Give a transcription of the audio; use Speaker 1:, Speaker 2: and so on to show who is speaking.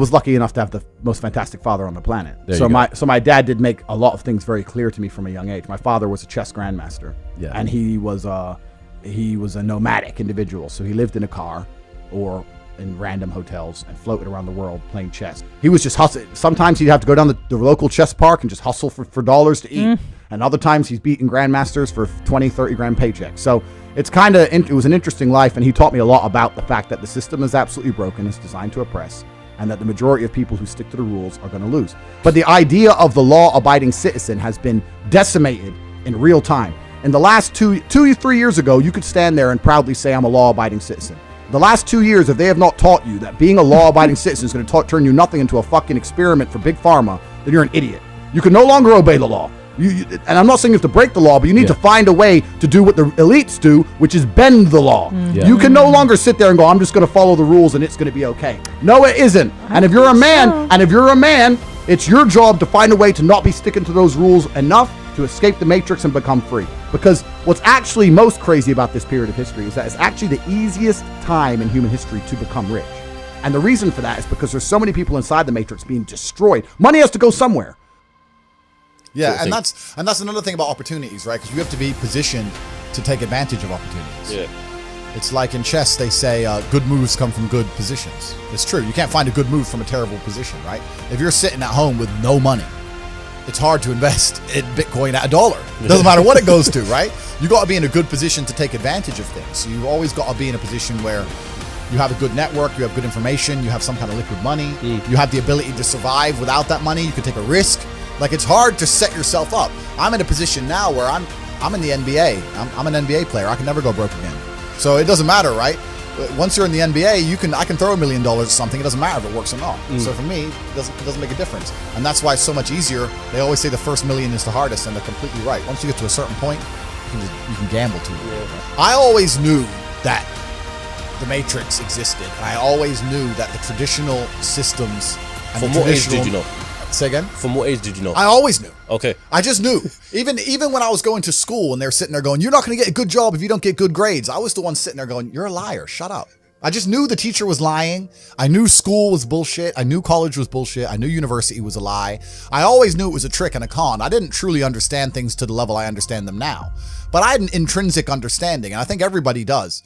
Speaker 1: was lucky enough to have the most fantastic father on the planet.
Speaker 2: So
Speaker 1: my dad did make a lot of things very clear to me from a young age. My father was a chess grandmaster, and he was a nomadic individual. So he lived in a car or in random hotels and floated around the world playing chess. He was just hustling. Sometimes he'd have to go down the local chess park and just hustle for dollars to eat. And other times he's beating grandmasters for 20, 30 grand paychecks. So it was an interesting life, and he taught me a lot about the fact that the system is absolutely broken. It's designed to oppress, and that the majority of people who stick to the rules are going to lose. But the idea of the law-abiding citizen has been decimated in real time. In the last 3 years ago, you could stand there and proudly say, I'm a law-abiding citizen. The last 2 years, if they have not taught you that being a law-abiding citizen is going to turn you nothing into a fucking experiment for Big Pharma, then you're an idiot. You can no longer obey the law. And I'm not saying you have to break the law, but you need to find a way to do what the elites do, which is bend the law. You can no longer sit there and go, I'm just going to follow the rules and it's going to be okay. No, it isn't. And if you're a man, it's your job to find a way to not be sticking to those rules enough to escape the matrix and become free. Because what's actually most crazy about this period of history is that it's actually the easiest time in human history to become rich. And the reason for that is because there's so many people inside the matrix being destroyed. Money has to go somewhere.
Speaker 3: Yeah, and that's another thing about opportunities, right? Because you have to be positioned to take advantage of opportunities.
Speaker 2: Yeah.
Speaker 3: It's like in chess, they say good moves come from good positions. It's true. You can't find a good move from a terrible position, right? If you're sitting at home with no money, it's hard to invest in Bitcoin at $1. Doesn't matter what it goes to, right? You got to be in a good position to take advantage of things. So you've always got to be in a position where you have a good network, you have good information, you have some kind of liquid money, you have the ability to survive without that money, you can take a risk. Like, it's hard to set yourself up. I'm in a position now where I'm in the NBA. I'm an NBA player. I can never go broke again. So it doesn't matter, right? Once you're in the NBA, I can throw $1 million at something. It doesn't matter if it works or not. So for me, it doesn't make a difference. And that's why it's so much easier. They always say the first million is the hardest, and they're completely right. Once you get to a certain point, you can gamble too. I always knew that the Matrix existed. And I always knew that the traditional systems and
Speaker 2: From what age did you know?
Speaker 3: Say again?
Speaker 2: From what age did you know?
Speaker 3: I always knew.
Speaker 2: Okay.
Speaker 3: I just knew. Even when I was going to school and they're sitting there going, you're not going to get a good job if you don't get good grades. I was the one sitting there going, you're a liar. Shut up. I just knew the teacher was lying. I knew school was bullshit. I knew college was bullshit. I knew university was a lie. I always knew it was a trick and a con. I didn't truly understand things to the level I understand them now. But I had an intrinsic understanding, and I think everybody does.